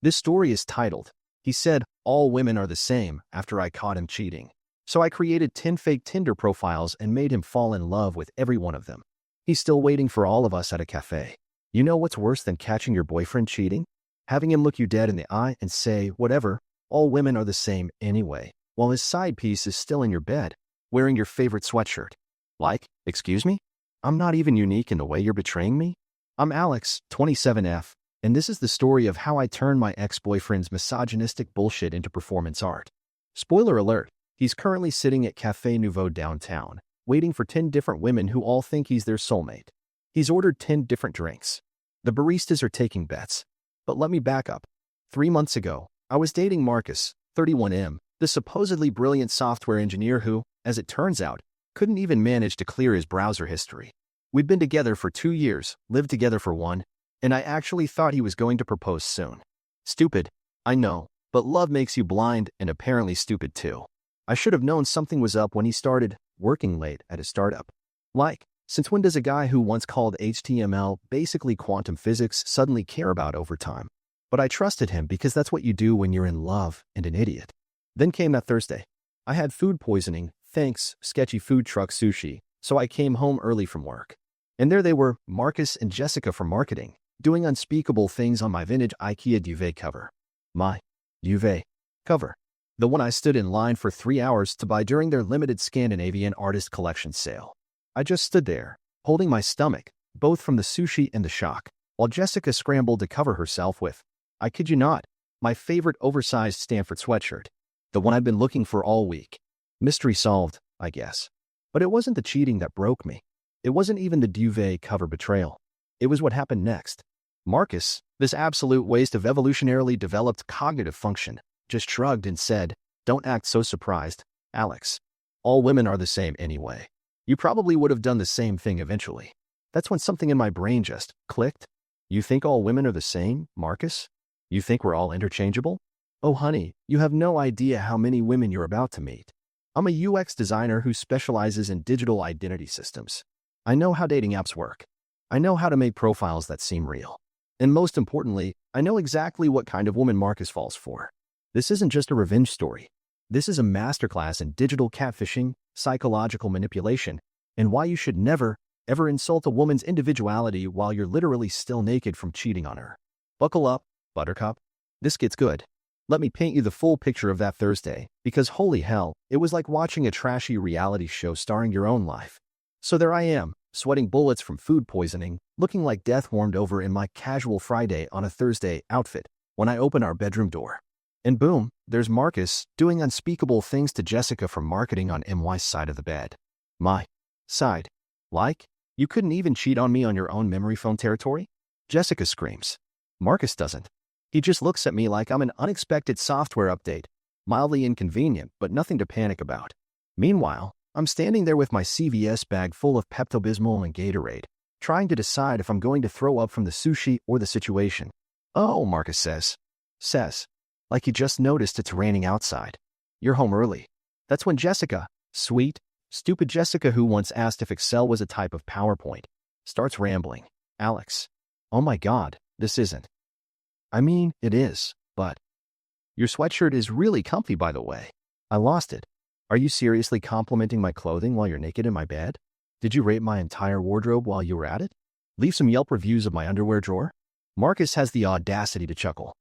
This story is titled, "He Said All Women Are the Same After I Caught Him Cheating." So I created 10 fake Tinder profiles and made him fall in love with every one of them. He's still waiting for all of us at a cafe. You know what's worse than catching your boyfriend cheating? Having him look you dead in the eye and say, whatever, all women are the same anyway, while his side piece is still in your bed, wearing your favorite sweatshirt. Like, excuse me? I'm not even unique in the way you're betraying me? I'm Alex, 27F, and this is the story of how I turned my ex-boyfriend's misogynistic bullshit into performance art. Spoiler alert, he's currently sitting at Café Nouveau downtown, waiting for 10 different women who all think he's their soulmate. He's ordered 10 different drinks. The baristas are taking bets. But let me back up. 3 months ago, I was dating Marcus, 31M, the supposedly brilliant software engineer who, as it turns out, couldn't even manage to clear his browser history. We'd been together for 2 years, lived together for 1, and I actually thought he was going to propose soon. Stupid, I know, but love makes you blind and apparently stupid too. I should have known something was up when he started working late at a startup. Like, since when does a guy who once called HTML basically quantum physics suddenly care about overtime? But I trusted him because that's what you do when you're in love and an idiot. Then came that Thursday. I had food poisoning, thanks sketchy food truck sushi, so I came home early from work. And there they were, Marcus and Jessica from marketing, doing unspeakable things on my vintage IKEA duvet cover. My duvet cover. The one I stood in line for 3 hours to buy during their limited Scandinavian artist collection sale. I just stood there, holding my stomach, both from the sushi and the shock, while Jessica scrambled to cover herself with, I kid you not, my favorite oversized Stanford sweatshirt. The one I've been looking for all week. Mystery solved, I guess. But it wasn't the cheating that broke me. It wasn't even the duvet cover betrayal. It was what happened next. Marcus, this absolute waste of evolutionarily developed cognitive function, just shrugged and said, "Don't act so surprised, Alex. All women are the same anyway. You probably would have done the same thing eventually." That's when something in my brain just clicked. You think all women are the same, Marcus? You think we're all interchangeable? Oh honey, you have no idea how many women you're about to meet. I'm a UX designer who specializes in digital identity systems. I know how dating apps work. I know how to make profiles that seem real. And most importantly, I know exactly what kind of woman Marcus falls for. This isn't just a revenge story. This is a masterclass in digital catfishing, psychological manipulation, and why you should never, ever insult a woman's individuality while you're literally still naked from cheating on her. Buckle up, Buttercup. This gets good. Let me paint you the full picture of that Thursday, because holy hell, it was like watching a trashy reality show starring your own life. So there I am, sweating bullets from food poisoning, looking like death warmed over in my casual Friday on a Thursday outfit, when I open our bedroom door. And boom, there's Marcus doing unspeakable things to Jessica from marketing on MY's side of the bed. My side. Like, you couldn't even cheat on me on your own memory foam territory? Jessica screams. Marcus doesn't. He just looks at me like I'm an unexpected software update, mildly inconvenient, but nothing to panic about. Meanwhile, I'm standing there with my CVS bag full of Pepto-Bismol and Gatorade, trying to decide if I'm going to throw up from the sushi or the situation. Oh, Marcus says, like you just noticed it's raining outside. You're home early. That's when Jessica, sweet, stupid Jessica who once asked if Excel was a type of PowerPoint, starts rambling. Alex, oh my God, this isn't. I mean, it is, but your sweatshirt is really comfy, by the way. I lost it. Are you seriously complimenting my clothing while you're naked in my bed? Did you rate my entire wardrobe while you were at it? Leave some Yelp reviews of my underwear drawer? Marcus has the audacity to chuckle.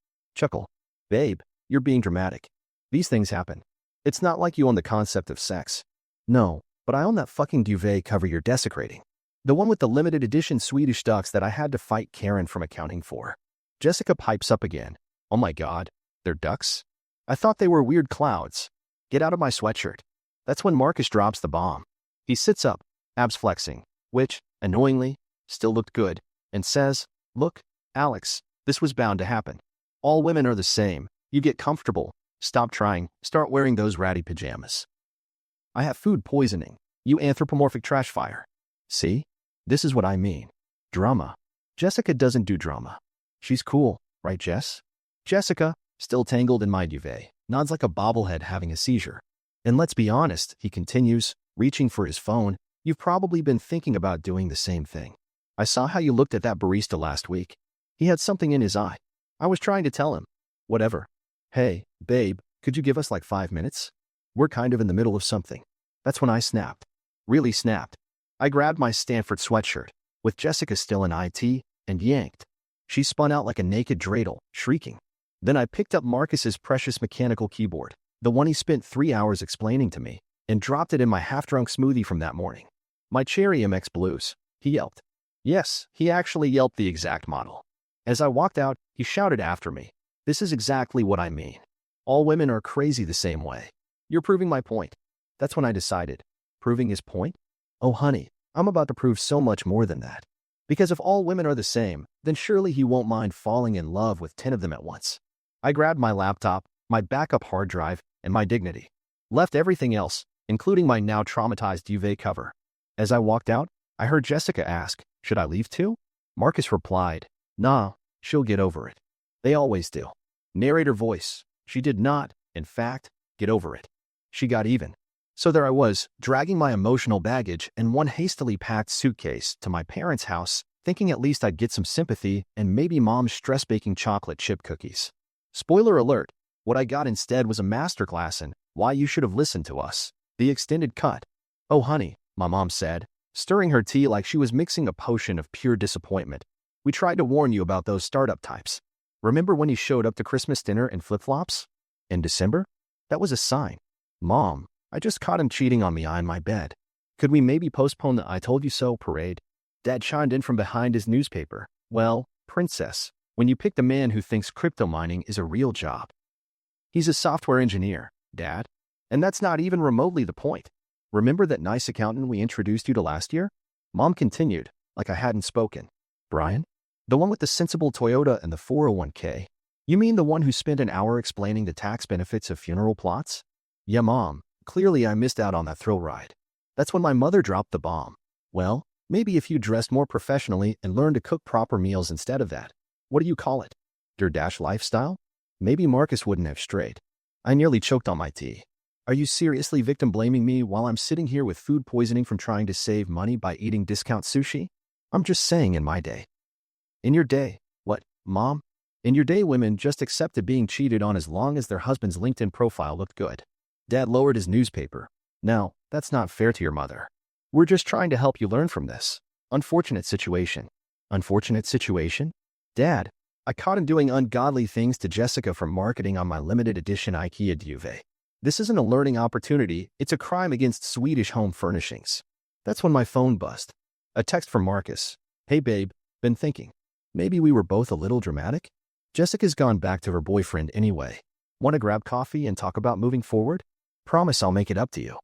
Babe, you're being dramatic. These things happen. It's not like you own the concept of sex. No, but I own that fucking duvet cover you're desecrating. The one with the limited edition Swedish ducks that I had to fight Karen from accounting for. Jessica pipes up again. Oh my God, they're ducks? I thought they were weird clouds. Get out of my sweatshirt. That's when Marcus drops the bomb. He sits up, abs flexing, which, annoyingly, still looked good, and says, "Look, Alex, this was bound to happen. All women are the same. You get comfortable. Stop trying. Start wearing those ratty pajamas. I have food poisoning. You anthropomorphic trash fire. See? This is what I mean. Drama. Jessica doesn't do drama. She's cool, right, Jess? Jessica, still tangled in my duvet, nods like a bobblehead having a seizure. And let's be honest, he continues, reaching for his phone, you've probably been thinking about doing the same thing. I saw how you looked at that barista last week. He had something in his eye. I was trying to tell him. Whatever. Hey, babe, could you give us like 5 minutes? We're kind of in the middle of something. That's when I snapped. Really snapped. I grabbed my Stanford sweatshirt, with Jessica still in IT, and yanked. She spun out like a naked dreidel, shrieking. Then I picked up Marcus's precious mechanical keyboard, the one he spent 3 hours explaining to me, and dropped it in my half-drunk smoothie from that morning. My cherry MX Blues, he yelped. Yes, he actually yelped the exact model. As I walked out, he shouted after me. This is exactly what I mean. All women are crazy the same way. You're proving my point. That's when I decided. Proving his point? Oh, honey, I'm about to prove so much more than that. Because if all women are the same, then surely he won't mind falling in love with 10 of them at once. I grabbed my laptop, my backup hard drive, and my dignity. Left everything else, including my now traumatized duvet cover. As I walked out, I heard Jessica ask, should I leave too? Marcus replied, nah, she'll get over it. They always do. Narrator voice. She did not, in fact, get over it. She got even. So there I was, dragging my emotional baggage and one hastily packed suitcase to my parents' house, thinking at least I'd get some sympathy and maybe mom's stress-baking chocolate chip cookies. Spoiler alert, what I got instead was a masterclass in why you should have listened to us. The extended cut. Oh honey, my mom said, stirring her tea like she was mixing a potion of pure disappointment. We tried to warn you about those startup types. Remember when he showed up to Christmas dinner in flip-flops? In December? That was a sign. Mom, I just caught him cheating on me on my bed. Could we maybe postpone the I told you so parade? Dad chimed in from behind his newspaper. Well, princess, when you picked a man who thinks crypto mining is a real job. He's a software engineer, Dad. And that's not even remotely the point. Remember that nice accountant we introduced you to last year? Mom continued, like I hadn't spoken. Brian? The one with the sensible Toyota and the 401k? You mean the one who spent an hour explaining the tax benefits of funeral plots? Yeah, Mom. Clearly I missed out on that thrill ride. That's when my mother dropped the bomb. Well, maybe if you dressed more professionally and learned to cook proper meals instead of that. What do you call it? Your dash lifestyle? Maybe Marcus wouldn't have strayed. I nearly choked on my tea. Are you seriously victim blaming me while I'm sitting here with food poisoning from trying to save money by eating discount sushi? I'm just saying in my day. In your day? What, Mom? In your day, women just accepted being cheated on as long as their husband's LinkedIn profile looked good. Dad lowered his newspaper. Now, that's not fair to your mother. We're just trying to help you learn from this. Unfortunate situation. Unfortunate situation? Dad, I caught him doing ungodly things to Jessica from marketing on my limited edition IKEA duvet. This isn't a learning opportunity, it's a crime against Swedish home furnishings. That's when my phone buzzed. A text from Marcus. Hey babe, been thinking. Maybe we were both a little dramatic? Jessica's gone back to her boyfriend anyway. Want to grab coffee and talk about moving forward? Promise I'll make it up to you.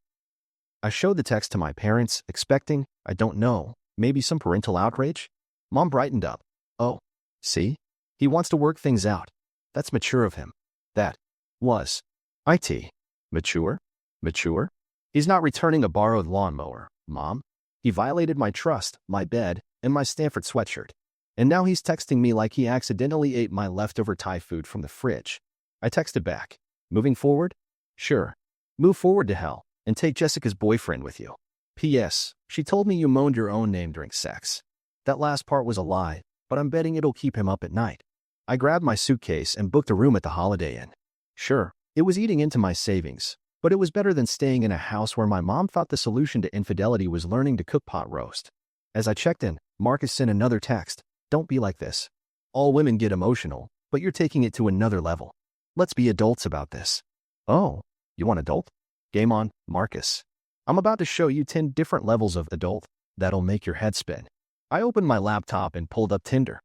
I showed the text to my parents, expecting, I don't know, maybe some parental outrage? Mom brightened up. Oh, see? He wants to work things out. That's mature of him. That was IT. Mature? Mature? He's not returning a borrowed lawnmower, Mom. He violated my trust, my bed, and my Stanford sweatshirt. And now he's texting me like he accidentally ate my leftover Thai food from the fridge. I texted back. Moving forward? Sure. Move forward to hell, and take Jessica's boyfriend with you. P.S. She told me you moaned your own name during sex. That last part was a lie, but I'm betting it'll keep him up at night. I grabbed my suitcase and booked a room at the Holiday Inn. Sure, it was eating into my savings, but it was better than staying in a house where my mom thought the solution to infidelity was learning to cook pot roast. As I checked in, Marcus sent another text. Don't be like this. All women get emotional, but you're taking it to another level. Let's be adults about this. Oh, you want adult? Game on, Marcus. I'm about to show you 10 different levels of adult that'll make your head spin. I opened my laptop and pulled up Tinder.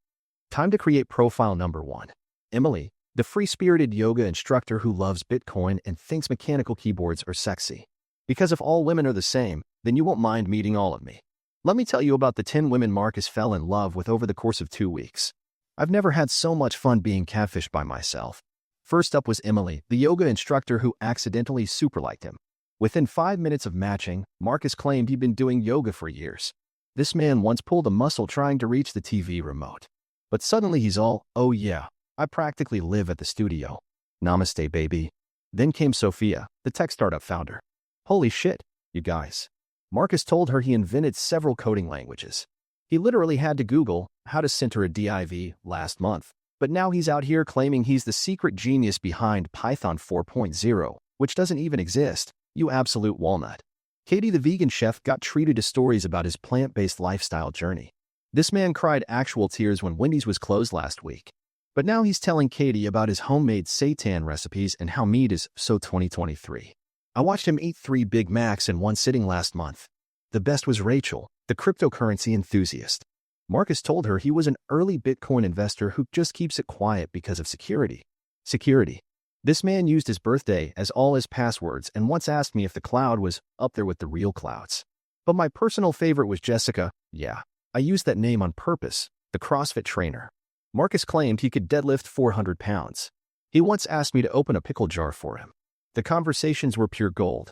Time to create profile number 1. Emily, the free-spirited yoga instructor who loves Bitcoin and thinks mechanical keyboards are sexy. Because if all women are the same, then you won't mind meeting all of me. Let me tell you about the 10 women Marcus fell in love with over the course of 2 weeks. I've never had so much fun being catfished by myself. First up was Emily, the yoga instructor who accidentally super-liked him. Within 5 minutes of matching, Marcus claimed he'd been doing yoga for years. This man once pulled a muscle trying to reach the TV remote. But suddenly he's all, oh yeah, I practically live at the studio. Namaste, baby. Then came Sophia, the tech startup founder. Holy shit, you guys. Marcus told her he invented several coding languages. He literally had to Google how to center a div last month. But now he's out here claiming he's the secret genius behind Python 4.0, which doesn't even exist. You absolute walnut. Katie the vegan chef got treated to stories about his plant-based lifestyle journey. This man cried actual tears when Wendy's was closed last week. But now he's telling Katie about his homemade seitan recipes and how meat is so 2023. I watched him eat 3 Big Macs in one sitting last month. The best was Rachel, the cryptocurrency enthusiast. Marcus told her he was an early Bitcoin investor who just keeps it quiet because of security. Security. This man used his birthday as all his passwords and once asked me if the cloud was up there with the real clouds. But my personal favorite was Jessica. Yeah, I used that name on purpose, the CrossFit trainer. Marcus claimed he could deadlift 400 pounds. He once asked me to open a pickle jar for him. The conversations were pure gold.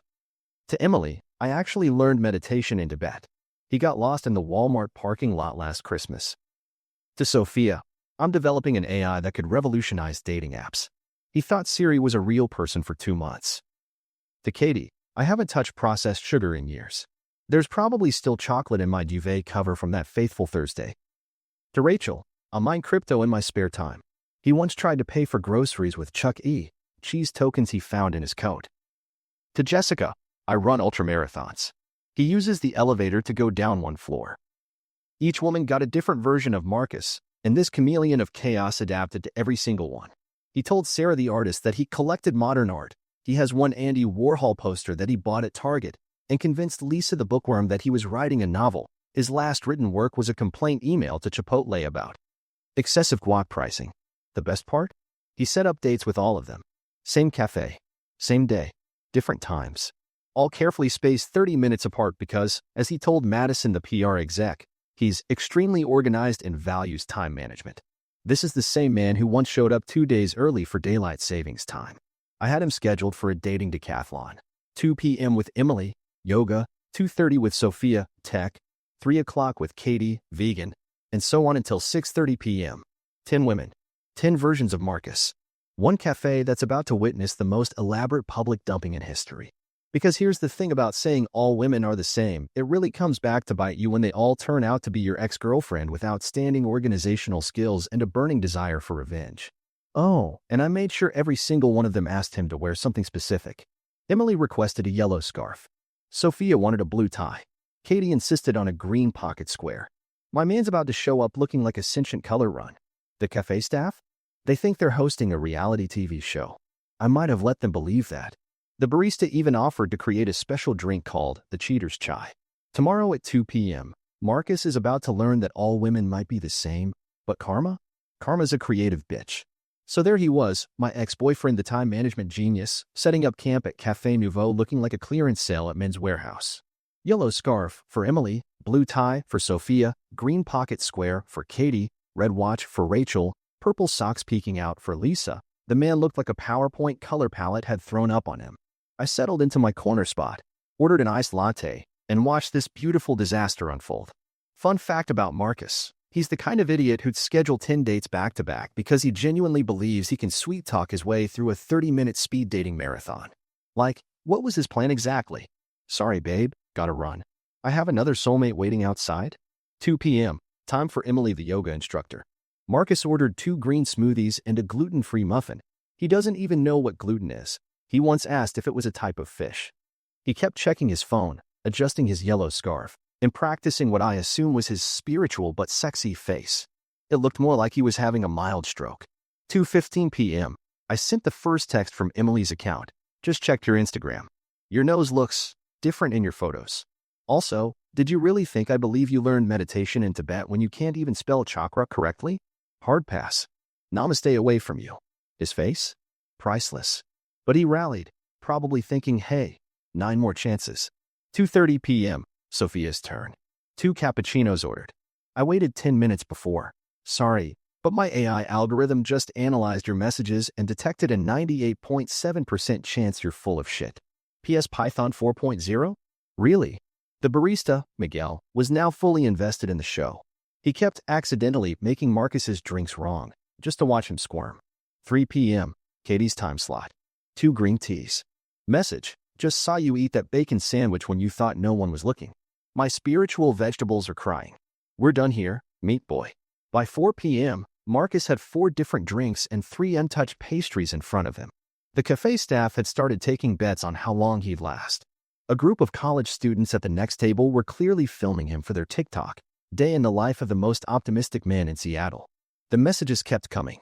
To Emily, I actually learned meditation in Tibet. He got lost in the Walmart parking lot last Christmas. To Sophia, I'm developing an AI that could revolutionize dating apps. He thought Siri was a real person for 2 months. To Katie, I haven't touched processed sugar in years. There's probably still chocolate in my duvet cover from that fateful Thursday. To Rachel, I mine crypto in my spare time. He once tried to pay for groceries with Chuck E. Cheese tokens he found in his coat. To Jessica, I run ultramarathons. He uses the elevator to go down 1 floor. Each woman got a different version of Marcus, and this chameleon of chaos adapted to every single one. He told Sarah the artist that he collected modern art. He has one Andy Warhol poster that he bought at Target, and convinced Lisa the bookworm that he was writing a novel. His last written work was a complaint email to Chipotle about excessive guac pricing. The best part? He set up dates with all of them. Same cafe, same day, different times. All carefully spaced 30 minutes apart because, as he told Madison the PR exec, he's extremely organized and values time management. This is the same man who once showed up 2 days early for daylight savings time. I had him scheduled for a dating decathlon. 2 p.m. with Emily, yoga, 2:30 with Sophia, tech, 3 o'clock with Katie, vegan, and so on until 6:30 p.m. 10 women, 10 versions of Marcus. One cafe that's about to witness the most elaborate public dumping in history. Because here's the thing about saying all women are the same, it really comes back to bite you when they all turn out to be your ex-girlfriend with outstanding organizational skills and a burning desire for revenge. Oh, and I made sure every single one of them asked him to wear something specific. Emily requested a yellow scarf. Sophia wanted a blue tie. Katie insisted on a green pocket square. My man's about to show up looking like a sentient color run. The cafe staff? They think they're hosting a reality TV show. I might have let them believe that. The barista even offered to create a special drink called the Cheater's Chai. Tomorrow at 2 p.m., Marcus is about to learn that all women might be the same, but karma? Karma's a creative bitch. So there he was, my ex-boyfriend, the time management genius, setting up camp at Café Nouveau looking like a clearance sale at Men's Warehouse. Yellow scarf for Emily, blue tie for Sophia, green pocket square for Katie, red watch for Rachel, purple socks peeking out for Lisa. The man looked like a PowerPoint color palette had thrown up on him. I settled into my corner spot, ordered an iced latte, and watched this beautiful disaster unfold. Fun fact about Marcus. He's the kind of idiot who'd schedule 10 dates back-to-back because he genuinely believes he can sweet-talk his way through a 30-minute speed dating marathon. Like, what was his plan exactly? Sorry, babe, gotta run. I have another soulmate waiting outside. 2 p.m., time for Emily the yoga instructor. Marcus ordered 2 green smoothies and a gluten-free muffin. He doesn't even know what gluten is. He once asked if it was a type of fish. He kept checking his phone, adjusting his yellow scarf, and practicing what I assume was his spiritual but sexy face. It looked more like he was having a mild stroke. 2:15 p.m. I sent the first text from Emily's account. Just checked your Instagram. Your nose looks different in your photos. Also, did you really think I believe you learned meditation in Tibet when you can't even spell chakra correctly? Hard pass. Namaste away from you. His face? Priceless. But he rallied, probably thinking, hey, 9 more chances. 2:30 p.m. Sophia's turn. 2 cappuccinos ordered. I waited 10 minutes before. Sorry, but my AI algorithm just analyzed your messages and detected a 98.7% chance you're full of shit. P.S. Python 4.0? Really? The barista, Miguel, was now fully invested in the show. He kept accidentally making Marcus's drinks wrong, just to watch him squirm. 3 p.m. Katie's time slot. 2 green teas. Message: just saw you eat that bacon sandwich when you thought no one was looking. My spiritual vegetables are crying. We're done here, meat boy. By 4 p.m., Marcus had 4 different drinks and 3 untouched pastries in front of him. The cafe staff had started taking bets on how long he'd last. A group of college students at the next table were clearly filming him for their TikTok, day in the life of the most optimistic man in Seattle. The messages kept coming.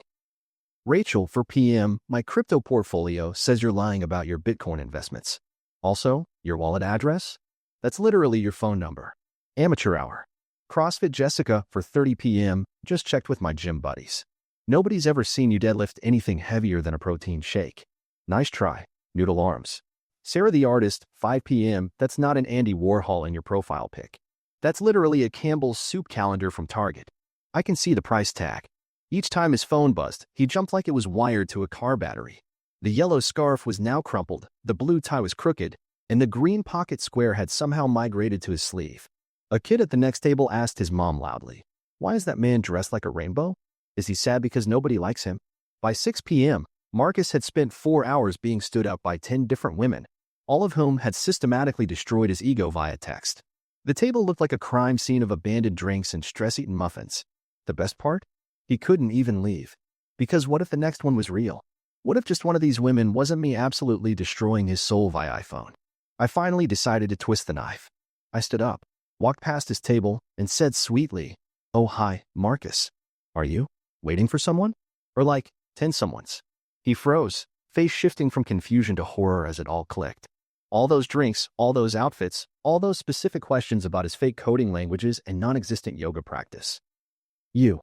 Rachel, 4 p.m., my crypto portfolio says you're lying about your Bitcoin investments. Also, your wallet address? That's literally your phone number. Amateur hour. CrossFit Jessica, 4:30 p.m., just checked with my gym buddies. Nobody's ever seen you deadlift anything heavier than a protein shake. Nice try. Noodle arms. Sarah the artist, 5 p.m., that's not an Andy Warhol in your profile pic. That's literally a Campbell's soup calendar from Target. I can see the price tag. Each time his phone buzzed, he jumped like it was wired to a car battery. The yellow scarf was now crumpled, the blue tie was crooked, and the green pocket square had somehow migrated to his sleeve. A kid at the next table asked his mom loudly, "Why is that man dressed like a rainbow? Is he sad because nobody likes him?" By 6 p.m., Marcus had spent 4 hours being stood up by 10 different women, all of whom had systematically destroyed his ego via text. The table looked like a crime scene of abandoned drinks and stress-eaten muffins. The best part? He couldn't even leave. Because what if the next one was real? What if just one of these women wasn't me absolutely destroying his soul via iPhone? I finally decided to twist the knife. I stood up, walked past his table, and said sweetly, "Oh hi, Marcus. Are you waiting for someone? Or like 10 someones?" He froze, face shifting from confusion to horror as it all clicked. All those drinks, all those outfits, all those specific questions about his fake coding languages and non-existent yoga practice. "You,"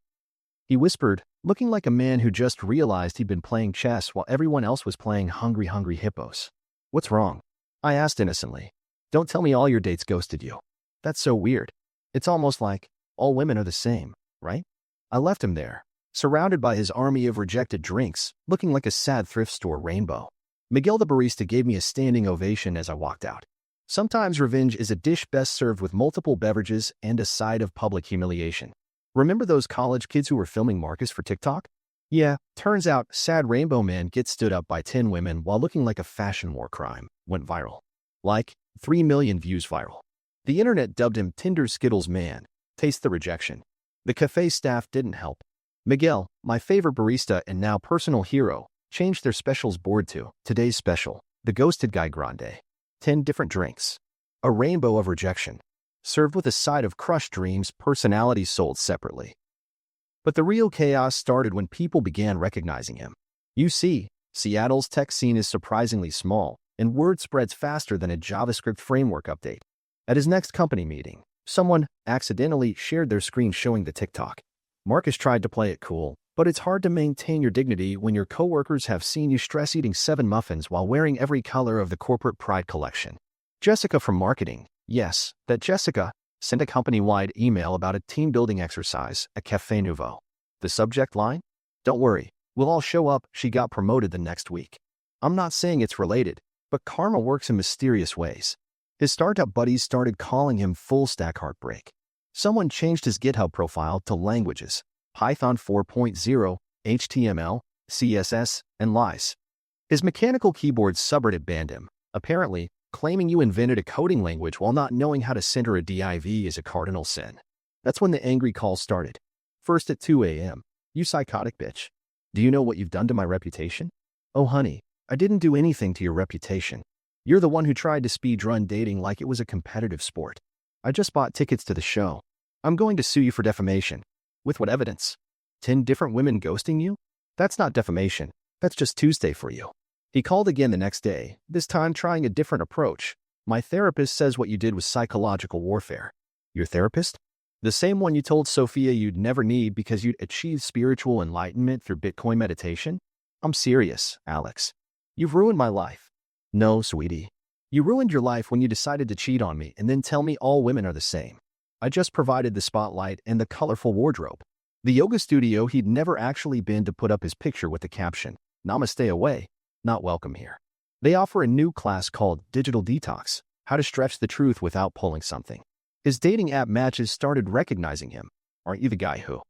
he whispered, looking like a man who just realized he'd been playing chess while everyone else was playing Hungry Hungry Hippos. "What's wrong?" I asked innocently. "Don't tell me all your dates ghosted you. That's so weird. It's almost like all women are the same, right?" I left him there, surrounded by his army of rejected drinks, looking like a sad thrift store rainbow. Miguel the barista gave me a standing ovation as I walked out. Sometimes revenge is a dish best served with multiple beverages and a side of public humiliation. Remember those college kids who were filming Marcus for TikTok? Yeah, turns out sad rainbow man gets stood up by 10 women while looking like a fashion war crime went viral. Like 3 million views viral. The internet dubbed him Tinder Skittles man. Taste the rejection. The cafe staff didn't help. Miguel, my favorite barista and now personal hero, changed their specials board to today's special, the Ghosted Guy Grande. 10 different drinks. A rainbow of rejection. Served with a side of crushed dreams, personalities sold separately. But the real chaos started when people began recognizing him. You see, Seattle's tech scene is surprisingly small, and word spreads faster than a JavaScript framework update. At his next company meeting, someone accidentally shared their screen showing the TikTok. Marcus tried to play it cool, but it's hard to maintain your dignity when your coworkers have seen you stress-eating 7 muffins while wearing every color of the corporate pride collection. Jessica from marketing, yes, that Jessica, sent a company-wide email about a team-building exercise at Café Nouveau. The subject line? "Don't worry, we'll all show up, she got promoted the next week." I'm not saying it's related, but karma works in mysterious ways. His startup buddies started calling him full-stack heartbreak. Someone changed his GitHub profile to languages, Python 4.0, HTML, CSS, and lies. His mechanical keyboard subreddit banned him. Apparently, claiming you invented a coding language while not knowing how to center a div is a cardinal sin. That's when the angry calls started. First at 2 a.m. "You psychotic bitch. Do you know what you've done to my reputation?" "Oh honey, I didn't do anything to your reputation. You're the one who tried to speedrun dating like it was a competitive sport. I just bought tickets to the show. I'm going to sue you for defamation." "With what evidence? 10 different women ghosting you? That's not defamation. That's just Tuesday for you." He called again the next day, this time trying a different approach. "My therapist says what you did was psychological warfare." "Your therapist? The same one you told Sophia you'd never need because you'd achieve spiritual enlightenment through Bitcoin meditation?" "I'm serious, Alex. You've ruined my life." "No, sweetie. You ruined your life when you decided to cheat on me and then tell me all women are the same. I just provided the spotlight and the colorful wardrobe." The yoga studio he'd never actually been to put up his picture with the caption, "Namaste away, not welcome here." They offer a new class called Digital Detox, how to stretch the truth without pulling something. His dating app matches started recognizing him. "Aren't you the guy who?"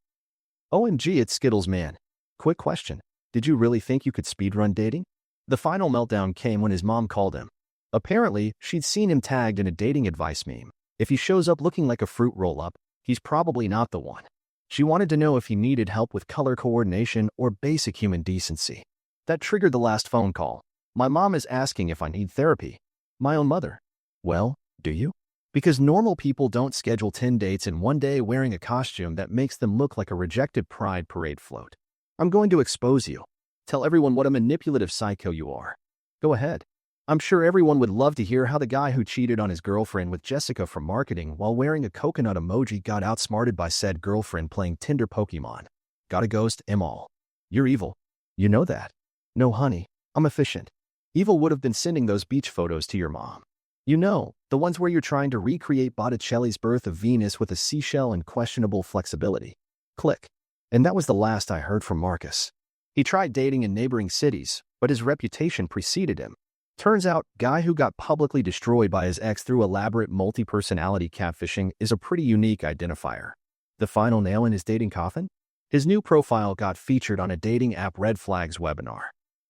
"OMG, it's Skittles man. Quick question. Did you really think you could speedrun dating?" The final meltdown came when his mom called him. Apparently, she'd seen him tagged in a dating advice meme. If he shows up looking like a fruit roll-up, he's probably not the one. She wanted to know if he needed help with color coordination or basic human decency. That triggered the last phone call. My mom is asking if I need therapy. My own mother. Well, do you? Because normal people don't schedule 10 dates in one day wearing a costume that makes them look like a rejected pride parade float. I'm going to expose you. Tell everyone what a manipulative psycho you are. Go ahead. I'm sure everyone would love to hear how the guy who cheated on his girlfriend with Jessica from marketing while wearing a coconut emoji got outsmarted by said girlfriend playing Tinder Pokemon. Gotta ghost em all. You're evil. You know that. No, honey, I'm efficient. Evil would have been sending those beach photos to your mom. You know, the ones where you're trying to recreate Botticelli's Birth of Venus with a seashell and questionable flexibility. Click. And that was the last I heard from Marcus. He tried dating in neighboring cities, but his reputation preceded him. Turns out, guy who got publicly destroyed by his ex through elaborate multi-personality catfishing is a pretty unique identifier. The final nail in his dating coffin? His new profile got featured on a dating app Red Flags webinar.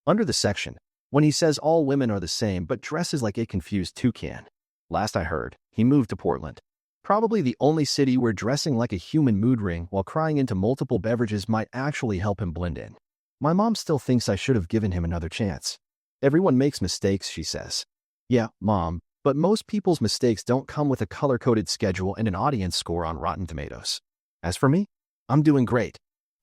Under the section, when he says all women are the same but dresses like a confused toucan. Last I heard, he moved to Portland. Probably the only city where dressing like a human mood ring while crying into multiple beverages might actually help him blend in. My mom still thinks I should have given him another chance. Everyone makes mistakes, she says. Yeah, Mom, but most people's mistakes don't come with a color-coded schedule and an audience score on Rotten Tomatoes. As for me, I'm doing great.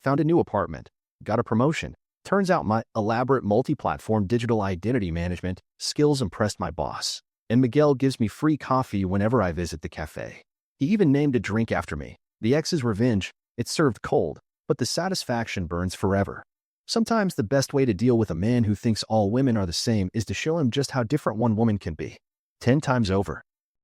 Found a new apartment. Got a promotion. Turns out my elaborate multi-platform digital identity management skills impressed my boss. And Miguel gives me free coffee whenever I visit the cafe. He even named a drink after me. The ex's revenge. It's served cold, but the satisfaction burns forever. Sometimes the best way to deal with a man who thinks all women are the same is to show him just how different one woman can be. 10 times over.